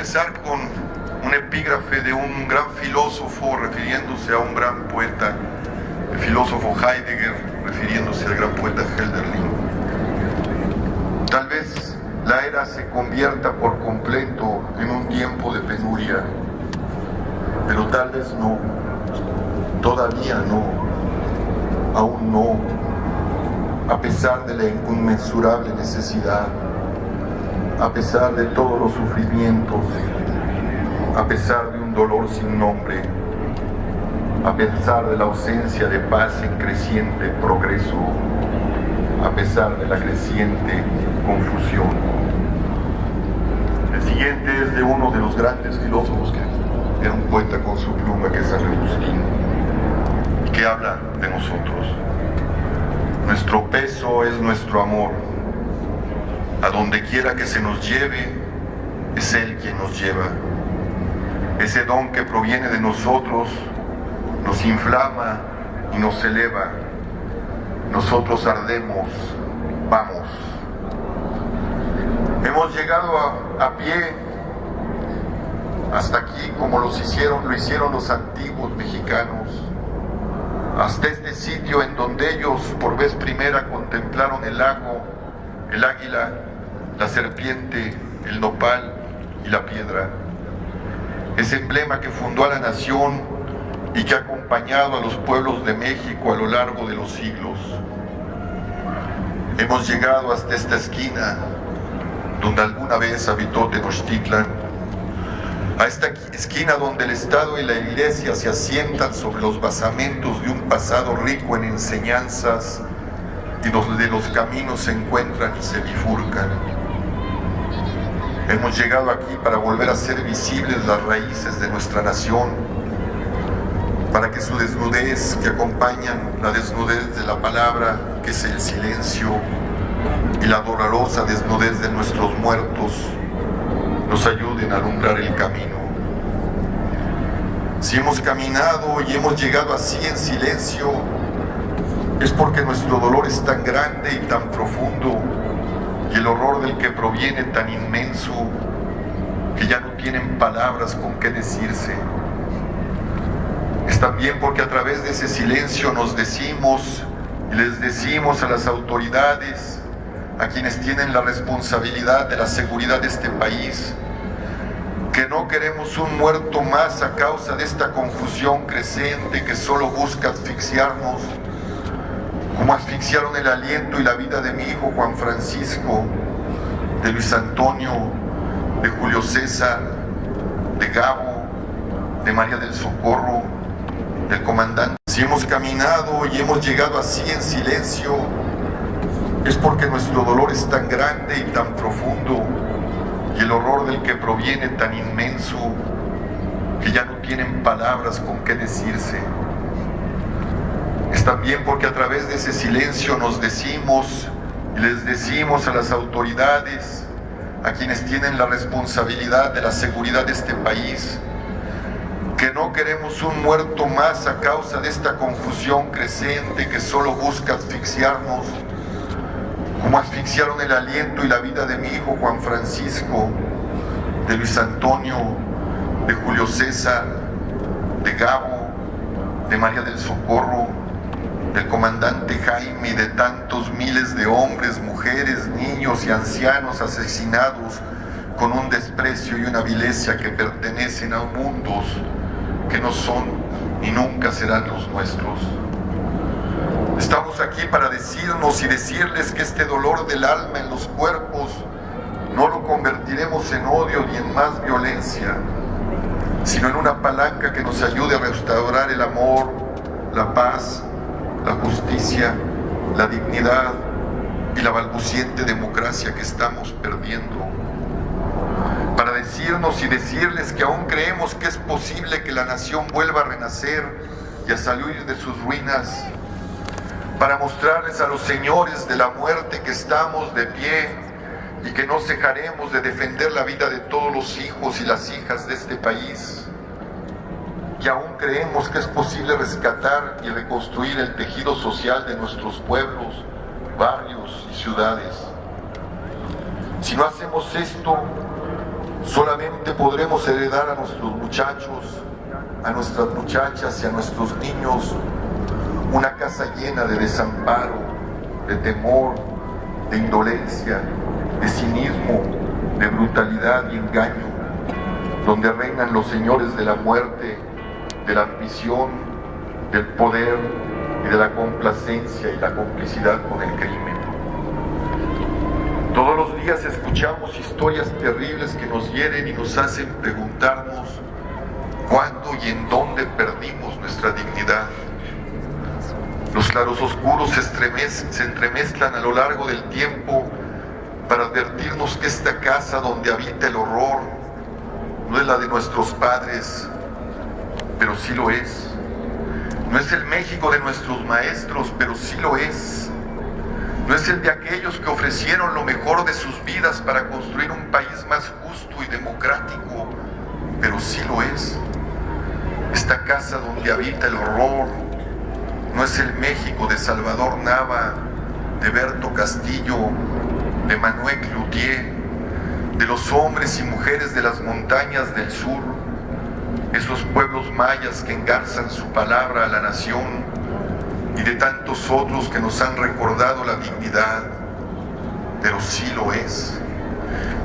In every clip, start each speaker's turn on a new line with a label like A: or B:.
A: comenzar con un epígrafe de un gran filósofo refiriéndose a un gran poeta, el filósofo Heidegger refiriéndose al gran poeta Hölderlin. Tal vez la era se convierta por completo en un tiempo de penuria, pero tal vez no, todavía no, aún no, a pesar de la inconmensurable necesidad, a pesar de todos los sufrimientos, a pesar de un dolor sin nombre, a pesar de la ausencia de paz en creciente progreso, a pesar de la creciente confusión. El siguiente es de uno de los grandes filósofos que era un poeta con su pluma, que es San Agustín, que habla de nosotros. Nuestro peso es nuestro amor. A donde quiera que se nos lleve, es Él quien nos lleva. Ese don que proviene de nosotros nos inflama y nos eleva. Nosotros ardemos, vamos. Hemos llegado a pie hasta aquí, como lo hicieron los antiguos mexicanos, hasta este sitio en donde ellos por vez primera contemplaron el lago, el águila, la serpiente, el nopal y la piedra. Ese emblema que fundó a la nación y que ha acompañado a los pueblos de México a lo largo de los siglos. Hemos llegado hasta esta esquina donde alguna vez habitó Tenochtitlan, a esta esquina donde el Estado y la Iglesia se asientan sobre los basamentos de un pasado rico en enseñanzas y donde los caminos se encuentran y se bifurcan. Hemos llegado aquí para volver a hacer visibles las raíces de nuestra nación, para que su desnudez, que acompañan la desnudez de la palabra, que es el silencio, y la dolorosa desnudez de nuestros muertos, nos ayuden a alumbrar el camino. Si hemos caminado y hemos llegado así en silencio, es porque nuestro dolor es tan grande y tan profundo, y el horror del que proviene tan inmenso, que ya no tienen palabras con qué decirse. Es también porque a través de ese silencio nos decimos y les decimos a las autoridades, a quienes tienen la responsabilidad de la seguridad de este país, que no queremos un muerto más a causa de esta confusión creciente que solo busca asfixiarnos, como asfixiaron el aliento y la vida de mi hijo Juan Francisco, de Luis Antonio, de Julio César, de Gabo, de María del Socorro, del comandante. Si hemos caminado y hemos llegado así en silencio, es porque nuestro dolor es tan grande y tan profundo, y el horror del que proviene tan inmenso, que ya no tienen palabras con qué decirse. Es también porque a través de ese silencio nos decimos y les decimos a las autoridades, a quienes tienen la responsabilidad de la seguridad de este país, que no queremos un muerto más a causa de esta confusión creciente que solo busca asfixiarnos, como asfixiaron el aliento y la vida de mi hijo Juan Francisco, de Luis Antonio, de Julio César, de Gabo, de María del Socorro, del comandante Jaime y de tantos miles de hombres, mujeres, niños y ancianos asesinados con un desprecio y una vileza que pertenecen a mundos que no son ni nunca serán los nuestros. Estamos aquí para decirnos y decirles que este dolor del alma en los cuerpos no lo convertiremos en odio ni en más violencia, sino en una palanca que nos ayude a restaurar el amor, la paz, la justicia, la dignidad y la balbuciente democracia que estamos perdiendo. Para decirnos y decirles que aún creemos que es posible que la nación vuelva a renacer y a salir de sus ruinas, para mostrarles a los señores de la muerte que estamos de pie y que no cejaremos de defender la vida de todos los hijos y las hijas de este país, que aún creemos que es posible rescatar y reconstruir el tejido social de nuestros pueblos, barrios y ciudades. Si no hacemos esto, Solamente podremos heredar a nuestros muchachos, a nuestras muchachas y a nuestros niños una casa llena de desamparo, de temor, de indolencia, de cinismo, de brutalidad y engaño, donde reinan los señores de la muerte, de la ambición, del poder y de la complacencia y la complicidad con el crimen. Todos los días escuchamos historias terribles que nos hieren y nos hacen preguntarnos cuándo y en dónde perdimos nuestra dignidad. Los clarososcuros se entremezclan a lo largo del tiempo para advertirnos que esta casa donde habita el horror no es la de nuestros padres, pero sí lo es. No es el México de nuestros maestros, pero sí lo es. No es el de aquellos que ofrecieron lo mejor de sus vidas para construir un país más justo y democrático, pero sí lo es. Esta casa donde habita el horror no es el México de Salvador Nava, de Berto Castillo, de Manuel Cloutier, de los hombres y mujeres de las montañas del sur, esos pueblos mayas que engarzan su palabra a la nación, y de tantos otros que nos han recordado la dignidad, pero sí lo es.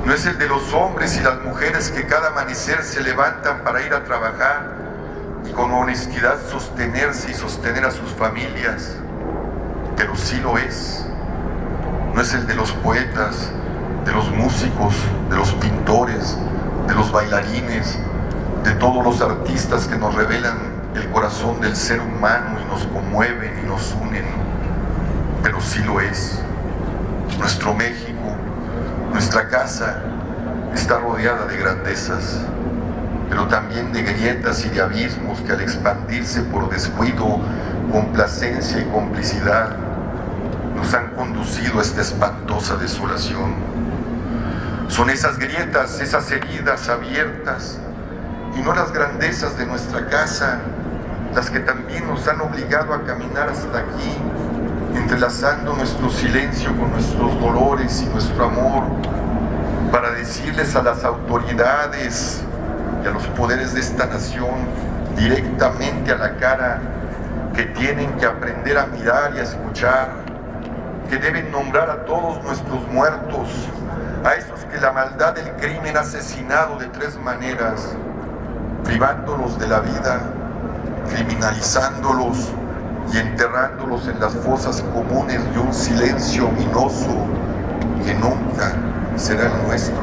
A: No es el de los hombres y las mujeres que cada amanecer se levantan para ir a trabajar y con honestidad sostenerse y sostener a sus familias, pero sí lo es. No es el de los poetas, de los músicos, de los pintores, de los bailarines, de todos los artistas que nos revelan el corazón del ser humano y nos conmueven y nos unen, pero sí lo es. Nuestro México, nuestra casa, está rodeada de grandezas, pero también de grietas y de abismos que al expandirse por descuido, complacencia y complicidad, nos han conducido a esta espantosa desolación. Son esas grietas, esas heridas abiertas, y no las grandezas de nuestra casa, las que también nos han obligado a caminar hasta aquí, entrelazando nuestro silencio con nuestros dolores y nuestro amor, para decirles a las autoridades y a los poderes de esta nación directamente a la cara que tienen que aprender a mirar y a escuchar, que deben nombrar a todos nuestros muertos, a esos que la maldad del crimen ha asesinado de 3 maneras: privándolos de la vida, criminalizándolos y enterrándolos en las fosas comunes de un silencio ominoso que nunca será el nuestro.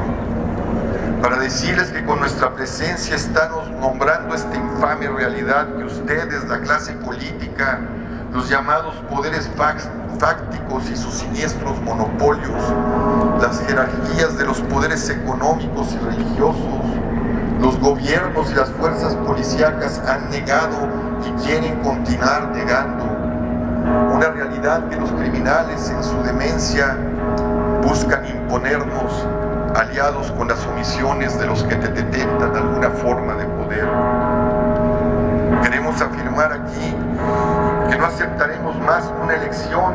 A: Para decirles que con nuestra presencia estamos nombrando esta infame realidad que ustedes, la clase política, los llamados poderes fácticos y sus siniestros monopolios, las jerarquías de los poderes económicos y religiosos, los gobiernos y las fuerzas policíacas han negado y quieren continuar negando. Una realidad que los criminales en su demencia buscan imponernos, aliados con las omisiones de los que te detentan alguna forma de poder. Queremos afirmar aquí que no aceptaremos más una elección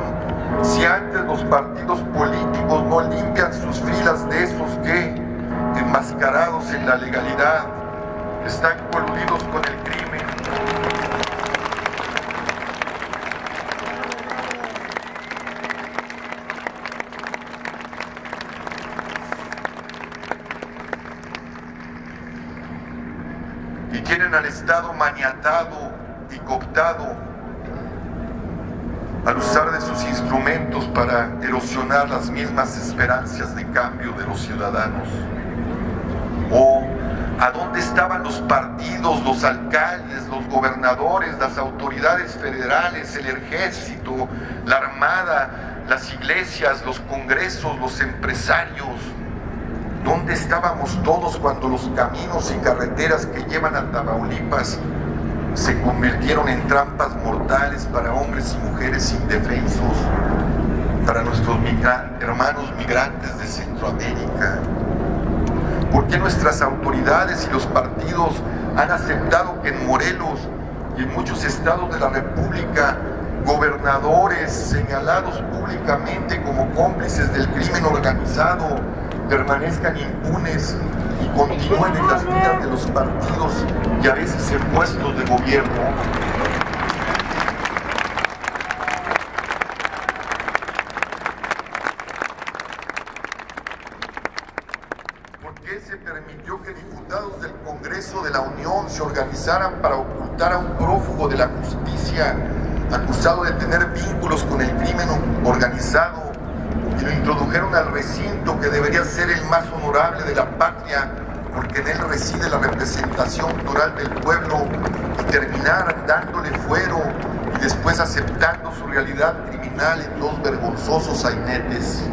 A: si antes los partidos políticos no limpian sus filas de esos que, enmascarados en la legalidad, están coludidos con el crimen. Y tienen al Estado maniatado y cooptado al usar de sus instrumentos para erosionar las mismas esperanzas de cambio de los ciudadanos. ¿O a dónde estaban los partidos, los alcaldes, los gobernadores, las autoridades federales, el ejército, la armada, las iglesias, los congresos, los empresarios? ¿Dónde estábamos todos cuando los caminos y carreteras que llevan a Tamaulipas se convirtieron en trampas mortales para hombres y mujeres indefensos, para nuestros hermanos migrantes de Centroamérica? ¿Por qué nuestras autoridades y los partidos han aceptado que en Morelos y en muchos estados de la República gobernadores señalados públicamente como cómplices del crimen organizado permanezcan impunes y continúen en las filas de los partidos y a veces en puestos de gobierno. ¿Por qué se permitió que diputados del Congreso de la Unión se organizaran para ocultar a un prófugo de la justicia acusado de tener vínculos con el crimen organizado y lo introdujeron al recinto que debería ser el más honorable de la patria, porque en él reside la representación plural del pueblo, y terminaran dándole fuero y después aceptando su realidad criminal en dos vergonzosos sainetes?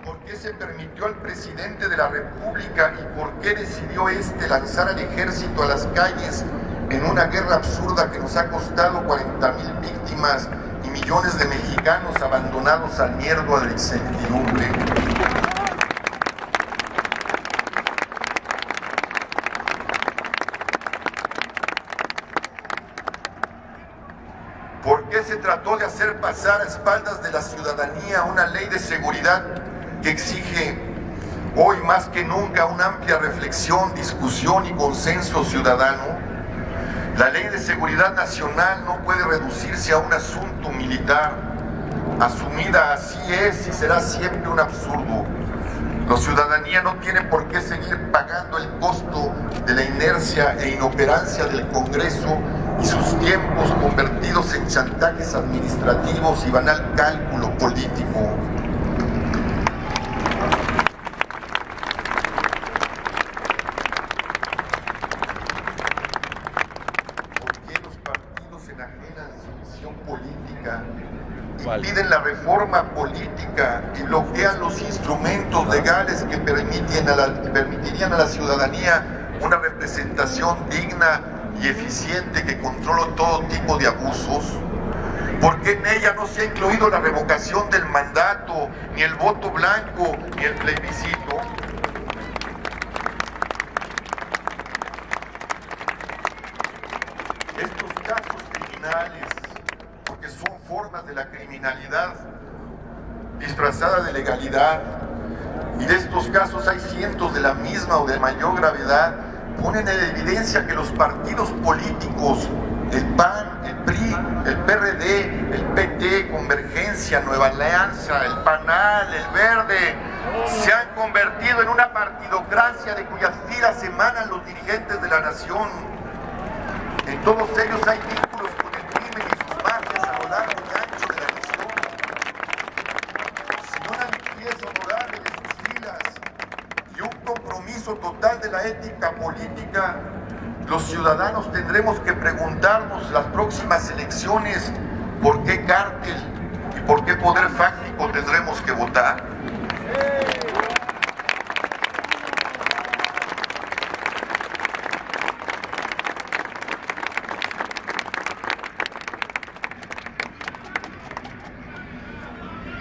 A: ¿Por qué se permitió al presidente de la República y por qué decidió lanzar al ejército a las calles en una guerra absurda que nos ha costado 40,000 víctimas y millones de mexicanos abandonados al miedo, a la incertidumbre? ¿Por qué se trató de hacer pasar a espaldas de la ciudadanía una ley de seguridad que exige hoy más que nunca una amplia reflexión, discusión y consenso ciudadano? La Ley de Seguridad Nacional no puede reducirse a un asunto militar. Asumida así es y será siempre un absurdo. La ciudadanía no tiene por qué seguir pagando el costo de la inercia e inoperancia del Congreso y sus tiempos convertidos en chantajes administrativos y banal cálculo político. Política, impiden la reforma política y bloquean los instrumentos legales que permitirían a la ciudadanía una representación digna y eficiente que controle todo tipo de abusos. ¿Por qué en ella no se ha incluido la revocación del mandato, ni el voto blanco, ni el plebiscito? Estos casos criminales, porque son formas de la criminalidad disfrazada de legalidad, y de estos casos hay cientos de la misma o de mayor gravedad, ponen en evidencia que los partidos políticos, el PAN, el PRI, el PRD, el PT, Convergencia, Nueva Alianza, el PANAL, el Verde, se han convertido en una partidocracia de cuyas filas emanan los dirigentes de la nación. En todos ellos hay vínculos con el crimen y sus mafias a lo largo y ancho de la nación. Sin una limpieza honorable de sus filas y un compromiso total de la ética política, los ciudadanos tendremos que preguntarnos las próximas elecciones por qué cártel y por qué poder fáctico tendremos que votar.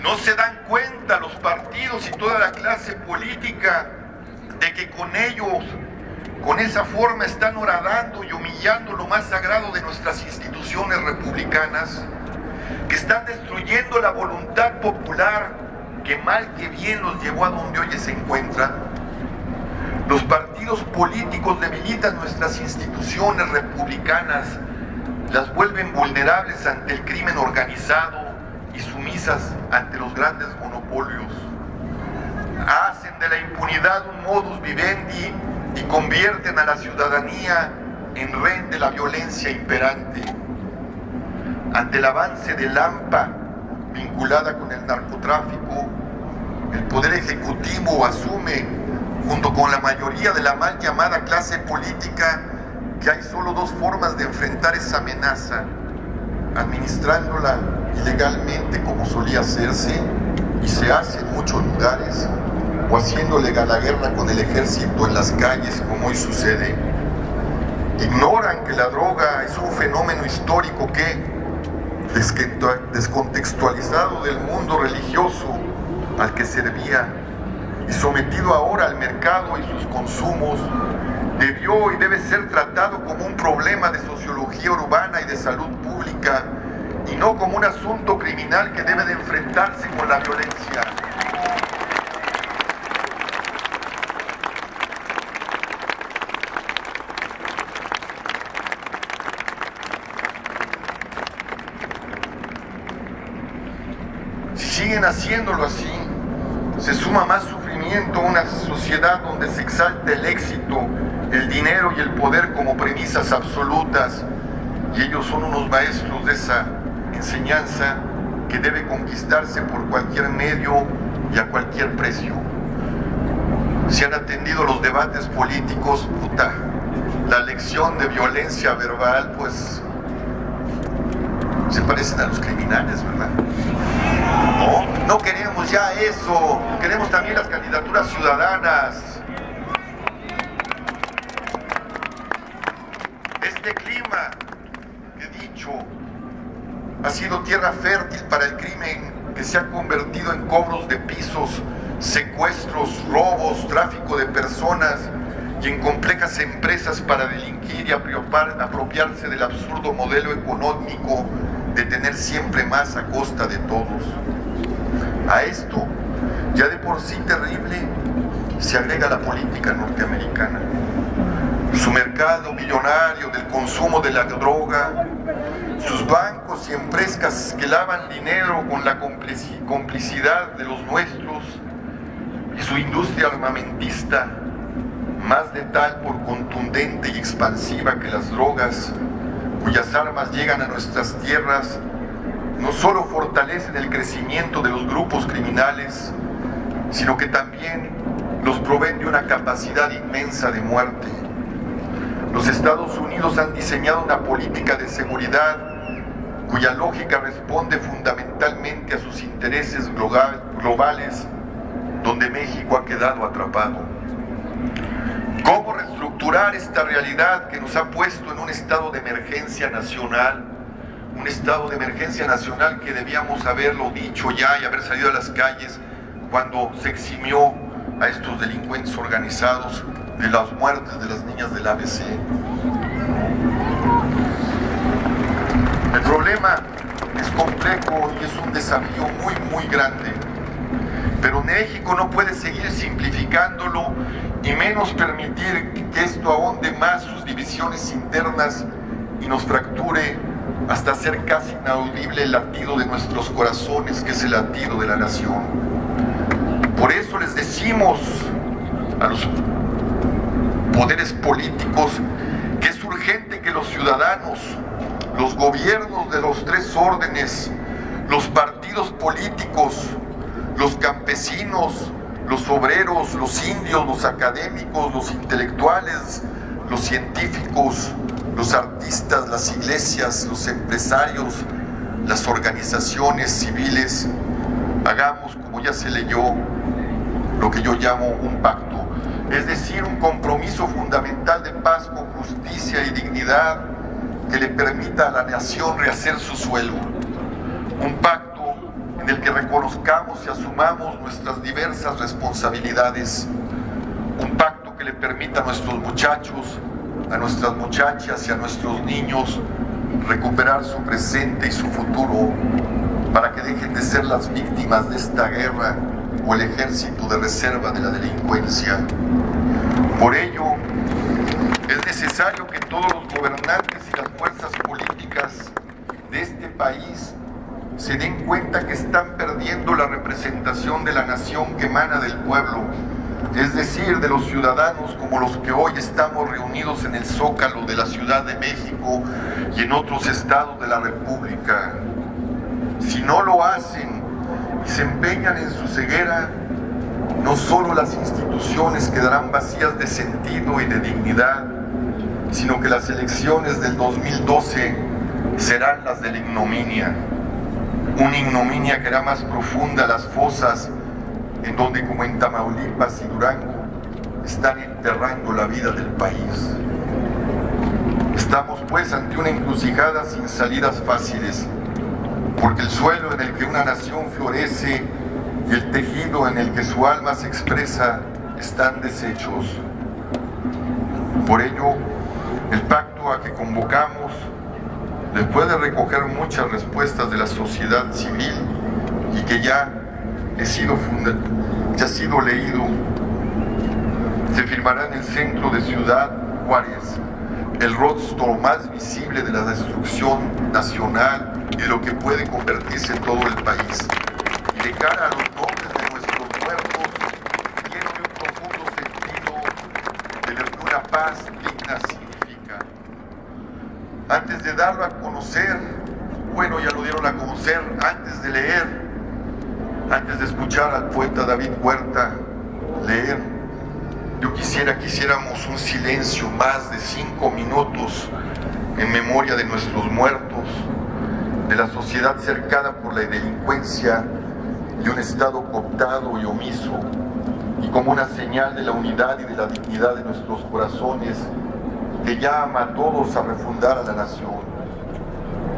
A: ¿No se dan cuenta los partidos y toda la clase política de que con ellos, con esa forma, están horadando y humillando lo más sagrado de nuestras instituciones republicanas, que están destruyendo la voluntad popular que mal que bien los llevó a donde hoy se encuentran? Los partidos políticos debilitan nuestras instituciones republicanas, las vuelven vulnerables ante el crimen organizado y sumisas ante los grandes monopolios. Hacen de la impunidad un modus vivendi y convierten a la ciudadanía en rehén de la violencia imperante. Ante el avance del AMPA vinculada con el narcotráfico, el Poder Ejecutivo asume, junto con la mayoría de la mal llamada clase política, que hay solo dos formas de enfrentar esa amenaza: administrándola ilegalmente, como solía hacerse y se hace en muchos lugares, o haciendo legal la guerra con el ejército en las calles, como hoy sucede. Ignoran que la droga es un fenómeno histórico que, descontextualizado del mundo religioso al que servía y sometido ahora al mercado y sus consumos, debió y debe ser tratado como un problema de sociología urbana y de salud pública, y no como un asunto criminal que debe de enfrentarse con la violencia. Si siguen haciéndolo así, se suma más sufrimiento a una sociedad donde se exalta el éxito, el dinero y el poder como premisas absolutas, y ellos son unos maestros de esa enseñanza que debe conquistarse por cualquier medio y a cualquier precio. Si han atendido los debates políticos, la lección de violencia verbal, pues se parecen a los criminales, ¿verdad? No queremos ya eso, queremos también las candidaturas ciudadanas. Este clima, he dicho, ha sido tierra fértil para el crimen que se ha convertido en cobros de pisos, secuestros, robos, tráfico de personas y en complejas empresas para delinquir y apropiarse del absurdo modelo económico de tener siempre más a costa de todos. A esto, ya de por sí terrible, se agrega la política norteamericana. Su mercado millonario del consumo de la droga, sus bancos y empresas que lavan dinero con la complicidad de los nuestros, y su industria armamentista, más letal por contundente y expansiva que las drogas, cuyas armas llegan a nuestras tierras, no solo fortalecen el crecimiento de los grupos criminales, sino que también los proveen de una capacidad inmensa de muerte. Los Estados Unidos han diseñado una política de seguridad cuya lógica responde fundamentalmente a sus intereses globales, donde México ha quedado atrapado. ¿Cómo reestructurar esta realidad que nos ha puesto en un estado de emergencia nacional? Un estado de emergencia nacional que debíamos haberlo dicho ya y haber salido a las calles cuando se eximió a estos delincuentes organizados de las muertes de las niñas del ABC. El problema es complejo y es un desafío muy grande, pero México no puede seguir simplificándolo y menos permitir que esto ahonde más sus divisiones internas y nos fracture hasta hacer casi inaudible el latido de nuestros corazones, que es el latido de la nación. Por eso les decimos a los poderes políticos que es urgente que los ciudadanos, los gobiernos de los tres órdenes, los partidos políticos, los campesinos, los obreros, los indios, los académicos, los intelectuales, los científicos, los artistas, las iglesias, los empresarios, las organizaciones civiles, hagamos, como ya se leyó, lo que yo llamo un pacto, es decir, un compromiso fundamental de paz con justicia y dignidad que le permita a la nación rehacer su suelo. Un pacto en el que reconozcamos y asumamos nuestras diversas responsabilidades. Un pacto que le permita a nuestros muchachos, a nuestras muchachas y a nuestros niños recuperar su presente y su futuro para que dejen de ser las víctimas de esta guerra o el ejército de reserva de la delincuencia. Por ello, es necesario que todos los gobernantes y las fuerzas políticas de este país se den cuenta que están perdiendo la representación de la nación que emana del pueblo, es decir, de los ciudadanos como los que hoy estamos reunidos en el Zócalo de la Ciudad de México y en otros estados de la República. Si no lo hacen y se empeñan en su ceguera, no solo las instituciones quedarán vacías de sentido y de dignidad, sino que las elecciones del 2012 serán las de la ignominia. Una ignominia que hará más profunda las fosas en donde, como en Tamaulipas y Durango, están enterrando la vida del país. Estamos pues ante una encrucijada sin salidas fáciles, porque el suelo en el que una nación florece y el tejido en el que su alma se expresa están deshechos. Por ello, el pacto a que convocamos después de recoger muchas respuestas de la sociedad civil y que ya ha sido leído, se firmará en el centro de Ciudad Juárez el rostro más visible de la destrucción nacional y de lo que puede convertirse en todo el país. Y de cara a los nombres de nuestros muertos, lleno de un profundo sentido de lo que una paz digna significa. Antes de darlo a conocer, bueno, ya lo dieron a conocer, antes de leer, antes de escuchar al poeta David Huerta leer, yo quisiéramos un silencio más de 5 minutos en memoria de nuestros muertos, de la sociedad cercada por la delincuencia y un Estado cooptado y omiso, y como una señal de la unidad y de la dignidad de nuestros corazones, que llama a todos a refundar a la nación.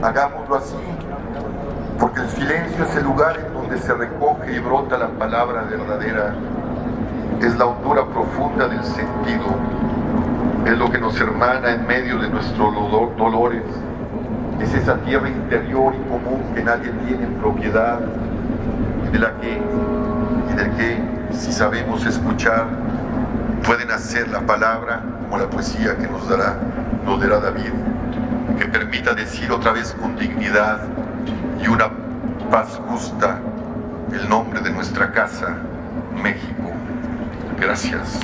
A: Hagámoslo así, porque el silencio es el lugar en donde se recoge y brota la palabra verdadera. Es la hondura profunda del sentido, es lo que nos hermana en medio de nuestros dolores, es esa tierra interior y común que nadie tiene en propiedad, y del que, si sabemos escuchar, puede nacer la palabra como la poesía que nos dará David, que permita decir otra vez con dignidad y una paz justa el nombre de nuestra casa, México. Gracias.